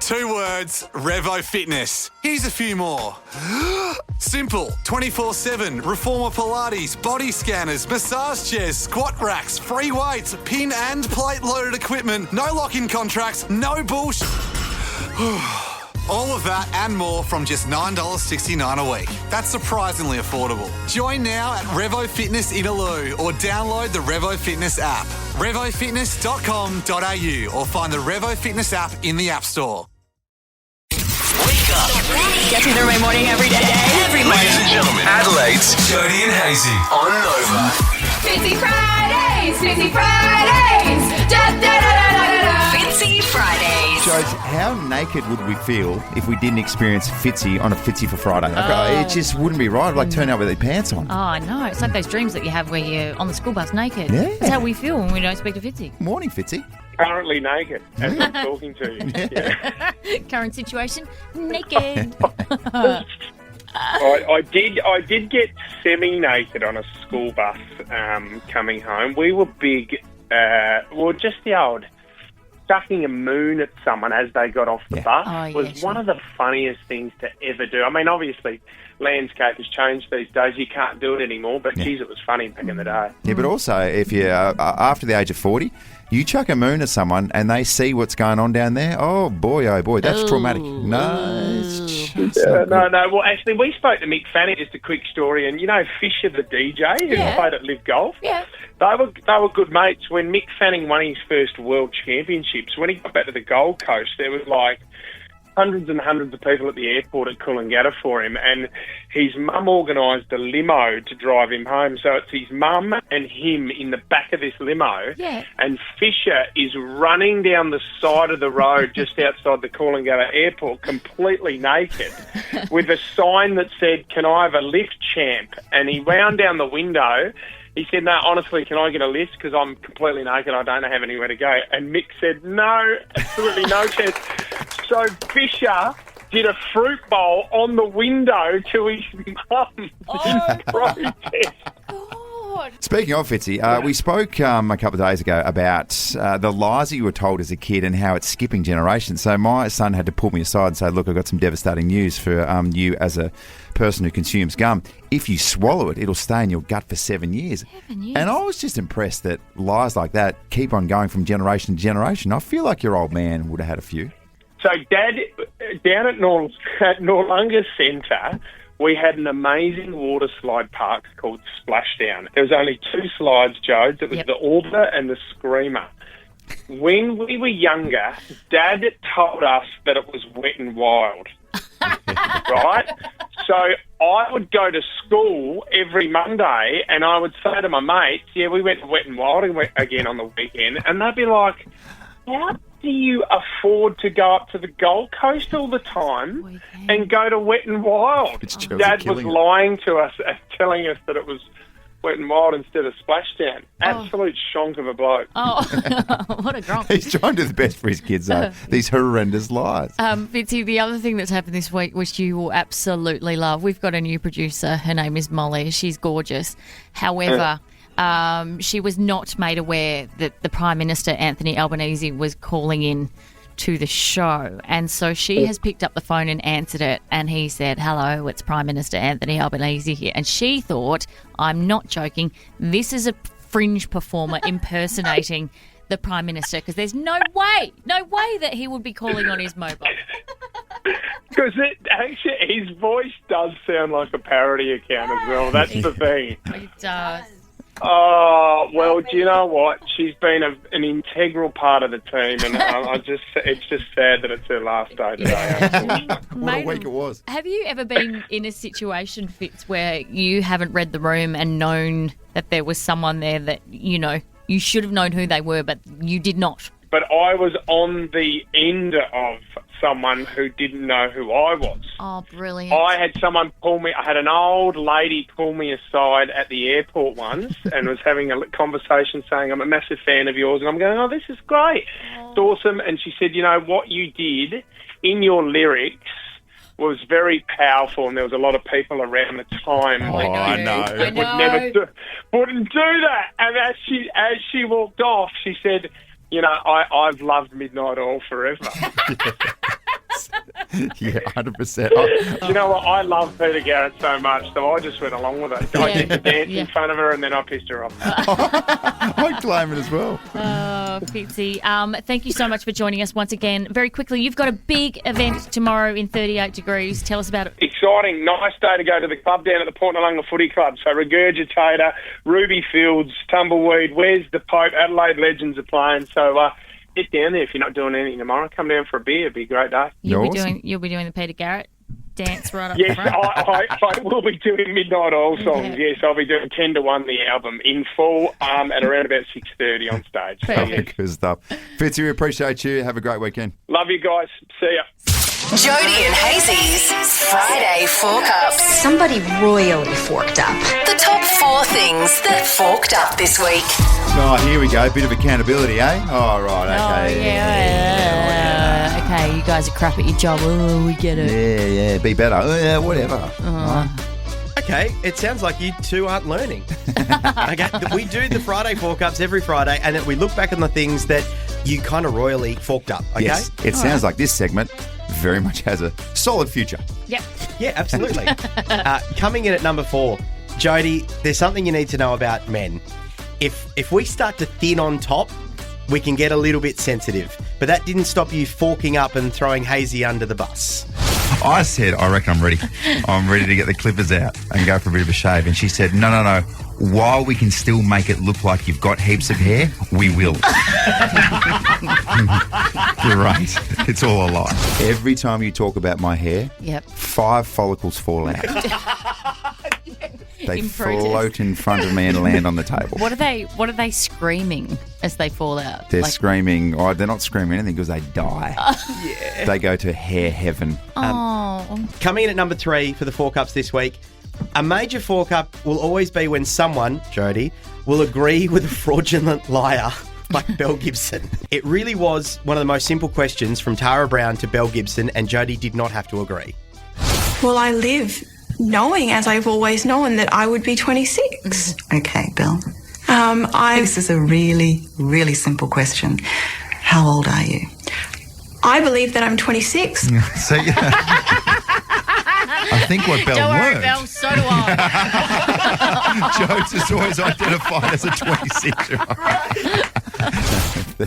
2 words, Revo Fitness. Here's a few more. Simple, 24/7, reformer Pilates, body scanners, massage chairs, squat racks, free weights, pin and plate loaded equipment, no lock-in contracts, no bullshit. All of that and more from just $9.69 a week. That's surprisingly affordable. Join now at Revo Fitness Inaloo or download the Revo Fitness app. RevoFitness.com.au or find the Revo Fitness app in the App Store. Wake up. Get to the morning every day. Every morning. Ladies and gentlemen, Adelaide's Jody and Hazy on Nova. Fitzy Fridays, Fitzy Fridays. Da, da, da, da, da, da. Fitzy Fridays. Jodes, how naked would we feel if we didn't experience Fitzy on a Fitzy for Friday? It just wouldn't be right. Like turn out with their pants on. Oh, I know. It's like those dreams that you have where you're on the school bus naked. Yeah. That's how we feel when we don't speak to Fitzy. Morning, Fitzy. Currently naked as I'm talking to you. Yeah. Current situation, naked. I did get semi-naked on a school bus coming home. We were big, just the old chucking a moon at someone as they got off the bus was one of the funniest things to ever do. I mean, obviously, landscape has changed these days. You can't do it anymore, but geez, it was funny back in the day. Yeah, but also, if you're after the age of 40, you chuck a moon at someone and they see what's going on down there, oh boy, that's traumatic. No, it's no. Well, actually, we spoke to Mick Fanning, just a quick story, and you know Fisher, the DJ, who played at Live Golf? Yeah. They were good mates. When Mick Fanning won his first World Championships, when he got back to the Gold Coast, there was like hundreds and hundreds of people at the airport at Coolangatta for him, and his mum organised a limo to drive him home. So it's his mum and him in the back of this limo, and Fisher is running down the side of the road just outside the Coolangatta airport completely naked with a sign that said, "Can I have a lift, champ?" And he wound down the window. He said, "No, honestly, can I get a lift? Because I'm completely naked. I don't have anywhere to go." And Mick said, "No, absolutely no chance." So Fisher did a fruit bowl on the window to his mum in protest. Speaking of Fitzy, we spoke a couple of days ago about the lies that you were told as a kid and how it's skipping generations. So my son had to pull me aside and say, look, I've got some devastating news for you as a person who consumes gum. If you swallow it, it'll stay in your gut for 7 years. 7 years. And I was just impressed that lies like that keep on going from generation to generation. I feel like your old man would have had a few. So Dad, down at Noarlunga Centre, we had an amazing water slide park called Splashdown. There was only 2 slides, Joe. It was the Orbiter and the Screamer. When we were younger, Dad told us that it was Wet and Wild, right? So I would go to school every Monday and I would say to my mates, we went to Wet and Wild again on the weekend, and they'd be like, how do you afford to go up to the Gold Coast all the time and go to Wet and Wild? Dad was lying to us and telling us that it was Wet and Wild instead of Splashdown. Absolute shonk of a bloke. Oh, what a grump. He's trying to do the best for his kids, though. These horrendous lies. Fitzy, the other thing that's happened this week, which you will absolutely love, we've got a new producer. Her name is Molly. She's gorgeous. However... she was not made aware that the Prime Minister, Anthony Albanese, was calling in to the show. And so she has picked up the phone and answered it. And he said, hello, it's Prime Minister Anthony Albanese here. And she thought, I'm not joking, this is a fringe performer impersonating the Prime Minister, because there's no way that he would be calling on his mobile. Because his voice does sound like a parody account as well. That's the thing. It does. Oh, well, do you know what? She's been an integral part of the team, and it's just sad that it's her last day today. What a week it was. Have you ever been in a situation, Fitz, where you haven't read the room and known that there was someone there that, you know, you should have known who they were, but you did not? But I was on the end of someone who didn't know who I was. Oh, brilliant. I had an old lady pull me aside at the airport once and was having a conversation saying, I'm a massive fan of yours. And I'm going, oh, this is great. It's awesome. And she said, you know, what you did in your lyrics was very powerful, and there was a lot of people around the time that wouldn't do that. And as she walked off, she said, you know, I've loved Midnight Oil forever. Yeah, 100%. You know what? I love Peter Garrett so much, so I just went along with it. I did the dance in front of her, and then I pissed her off. I claim it as well. Oh, Fitzy. Thank you so much for joining us once again. Very quickly, you've got a big event tomorrow in 38 degrees. Tell us about it. Exciting. Nice day to go to the club down at the Port Nalunga Footy Club. So Regurgitator, Ruby Fields, Tumbleweed, Where's the Pope, Adelaide Legends are playing. So get down there if you're not doing anything tomorrow. Come down for a beer. It'd be a great day. You'll be doing the Peter Garrett dance right up Yes, front. I will be doing Midnight Oil songs. Yeah. Yes, I'll be doing 10 to 1 the album in full at around about 6:30 on stage. So, yeah. Good stuff. Fitzy, we appreciate you. Have a great weekend. Love you guys. See ya. Jody and Hazy's Friday Fork Ups. Somebody royally forked up. The top 4 things that forked up this week. Oh, here we go. Bit of accountability, eh? Oh, right. Okay. Oh, yeah. Okay, you guys are crap at your job. Oh, we get it. Yeah. Be better. Oh, yeah, whatever. Okay, it sounds like you two aren't learning. Okay, we do the Friday Fork Ups every Friday, and then we look back on the things that you kind of royally forked up, okay? Yes, it sounds like this segment very much has a solid future. Yep. Yeah, absolutely. Coming in at number 4, Jody, there's something you need to know about men. If we start to thin on top, we can get a little bit sensitive. But that didn't stop you forking up and throwing Hazy under the bus. I said, I reckon I'm ready. I'm ready to get the clippers out and go for a bit of a shave. And she said, no. While we can still make it look like you've got heaps of hair, we will. Great. It's all a lie. Every time you talk about my hair, 5 follicles fall out. They float in front of me and land on the table. What are they screaming as they fall out? They're screaming. Oh, they're not screaming anything because they die. Yeah. They go to hair heaven. Coming in at number 3 for the Fork Ups this week, a major fork up will always be when someone, Jody, will agree with a fraudulent liar like Belle Gibson. It really was one of the most simple questions from Tara Brown to Belle Gibson, and Jody did not have to agree. Well, I live knowing, as I've always known, that I would be 26. Okay, Bill. This is a really, really simple question. How old are you? I believe that I'm 26. So, I think what Belle Don't worry, learned... Belle, so do I. Jones is always identified as a 26-year-old.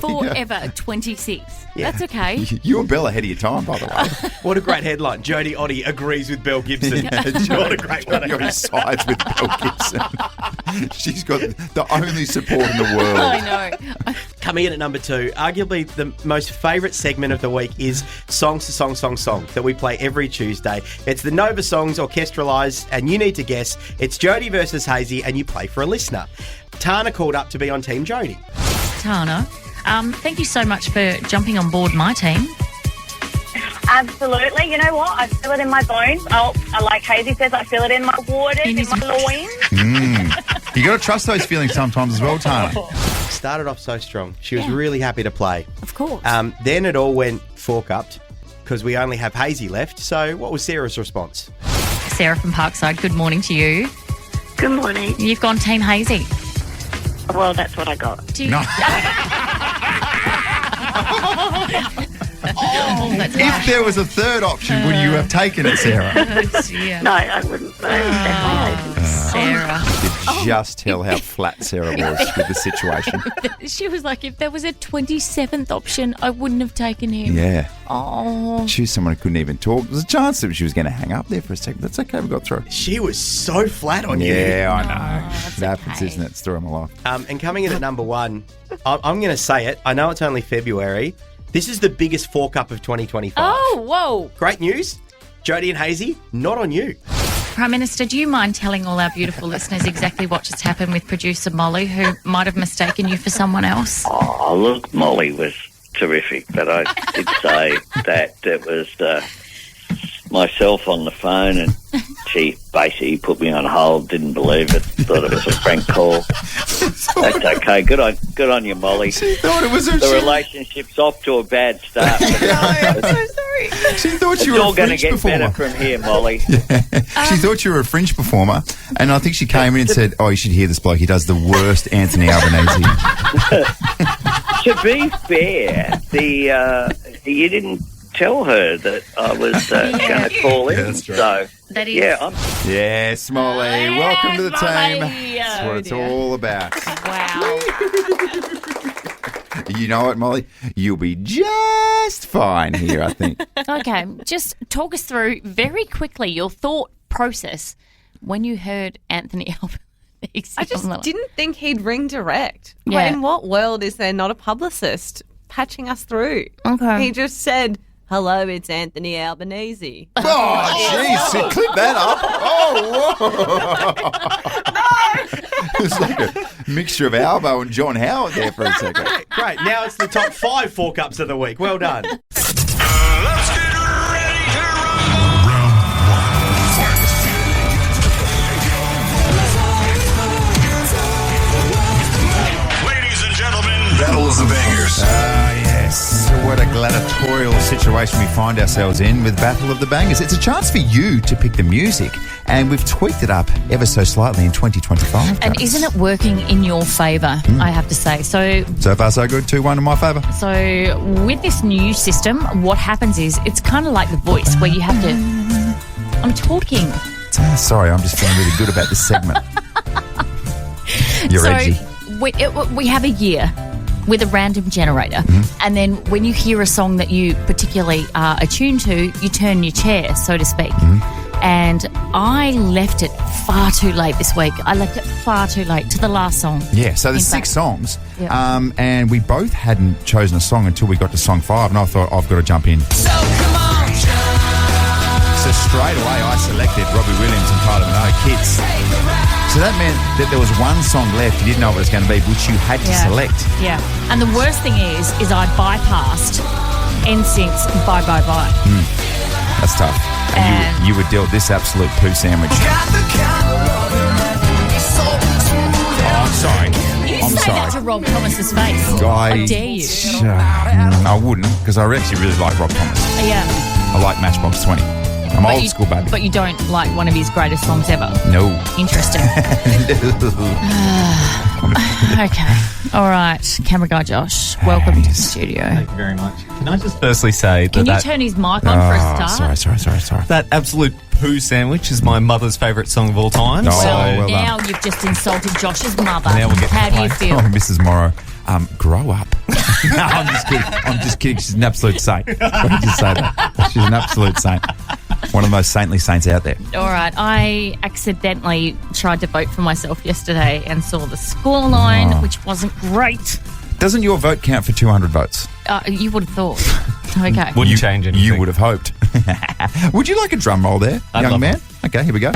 Forever 26. Yeah. That's okay. You and Belle ahead of your time, by the way. What a great headline. Jody Oddie agrees with Belle Gibson. What a great one. Jody sides with Belle Gibson. She's got the only support in the world. I know. Coming in at number 2, arguably the most favourite segment of the week is Songs to Song that we play every Tuesday. It's the Nova songs orchestralised, and you need to guess. It's Jody versus Hazy, and you play for a listener. Tana called up to be on Team Jody. Tana, thank you so much for jumping on board my team. Absolutely. You know what? I feel it in my bones. Like Hazy says, I feel it in my waters, in my loins. You got to trust those feelings sometimes as well, Tana. Started off so strong. She was really happy to play. Of course. Then it all went fork-upped because we only have Hazy left. So what was Sarah's response? Sarah from Parkside, good morning to you. Good morning. You've gone Team Hazy. Well, that's what I got. No. If there was a third option, would you have taken it, Sarah? No, I wouldn't. Sarah. You could just tell how flat Sarah was with the situation. She was like, if there was a 27th option, I wouldn't have taken him. Yeah. Oh. She was someone who couldn't even talk. There's a chance that she was going to hang up there for a second. That's okay, we got through. She was so flat on you. Yeah, I know. It happens, isn't it? Story of my life. And coming in at number 1, I'm going to say it. I know it's only February. This is the biggest fork up of 2025. Oh, whoa. Great news. Jody and Hazy, not on you. Prime Minister, do you mind telling all our beautiful listeners exactly what just happened with producer Molly, who might have mistaken you for someone else? Oh, look, Molly was terrific, but I did say that it was myself on the phone, and she basically put me on hold, didn't believe it, thought it was a prank call. That's okay. Good on you, Molly. She thought it was the relationship's off to a bad start. I'm so sorry. She thought you were a all going to fringe get performer. better from here, Molly. Yeah. She thought you were a fringe performer, and I think she came in and said, "Oh, you should hear this bloke. He does the worst Anthony Albanese." To be fair, you didn't tell her that I was going to call in. that's right. So, That is- Yeah, Smolly. Welcome to the team. That's what it's all about. Wow. You know what, Molly? You'll be just fine here, I think. Okay, just talk us through very quickly your thought process when you heard Anthony Albanese. I just didn't think he'd ring direct. Yeah. In what world is there not a publicist patching us through? Okay. He just said, "Hello, it's Anthony Albanese." Oh, jeez. Clip that up. Oh, whoa. It's like a mixture of Albo and John Howard there for a second. Great. Now it's the top 5 4 Cups of the week. Well done. Ladies and gentlemen, Battle of the Bangers. Yes. What a gladiatorial situation we find ourselves in with Battle of the Bangers. It's a chance for you to pick the music, and we've tweaked it up ever so slightly in 2025. And isn't it working in your favour, I have to say? So far, so good. 2-1 in my favour. So with this new system, what happens is it's kind of like The Voice where you have to... I'm talking. Sorry, I'm just feeling really good about this segment. You're edgy. We have a year with a random generator, and then when you hear a song that you particularly are attuned to, you turn your chair, so to speak. And I left it far too late this week. I left it far too late to the last song. Yeah, so there's 6 songs, and we both hadn't chosen a song until we got to song 5, and I thought, I've got to jump in. So straight away I selected Robbie Williams and Kylie Minogue, Kids. So that meant that there was one song left you didn't know what it was going to be, which you had to select. Yeah. And the worst thing is I bypassed NSYNC's Bye Bye Bye. That's tough. And you were dealt this absolute poo sandwich. Oh, I'm sorry. You say that to Rob Thomas's face. How dare you? I wouldn't, because I actually really like Rob Thomas. Yeah. I like Matchbox 20. I'm old school, baby. But you don't like one of his greatest songs ever? No. Interesting. Okay. All right. Camera guy Josh, welcome to the studio. Thank you very much. Can I just firstly say Can you turn his mic on for a start? Sorry. that absolute poo sandwich is my mother's favourite song of all time. Well, now you've just insulted Josh's mother. Now we'll get How do you feel? Oh, Mrs. Morrow, grow up. No, I'm just kidding. She's an absolute saint. Let me just say that. She's an absolute saint. One of the most saintly saints out there. All right. I accidentally tried to vote for myself yesterday and saw the scoreline, which wasn't great. Doesn't your vote count for 200 votes? You would have thought. Okay. Wouldn't change anything. You would have hoped. Would you like a drum roll there, young man? Okay, here we go.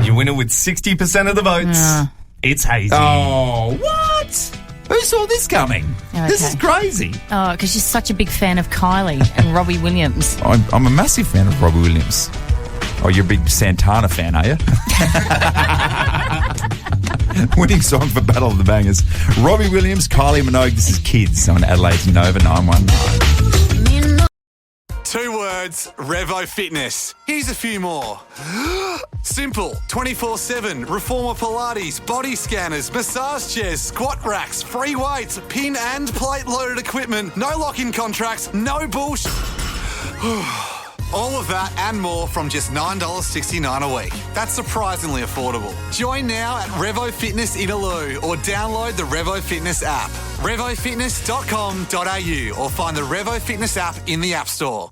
You winner with 60% of the votes. It's Hazy. Oh, what? Who saw this coming? Okay. This is crazy. Oh, because you're such a big fan of Kylie and Robbie Williams. I'm a massive fan of Robbie Williams. Oh, you're a big Santana fan, are you? Winning song for Battle of the Bangers. Robbie Williams, Kylie Minogue. This is Kids on Adelaide's Nova 919. 2 words, Revo Fitness. Here's a few more. Simple, 24/7, Reformer Pilates, body scanners, massage chairs, squat racks, free weights, pin and plate loaded equipment, no lock-in contracts, no bullshit. All of that and more from just $9.69 a week. That's surprisingly affordable. Join now at Revo Fitness Inaloo or download the Revo Fitness app. RevoFitness.com.au or find the Revo Fitness app in the App Store.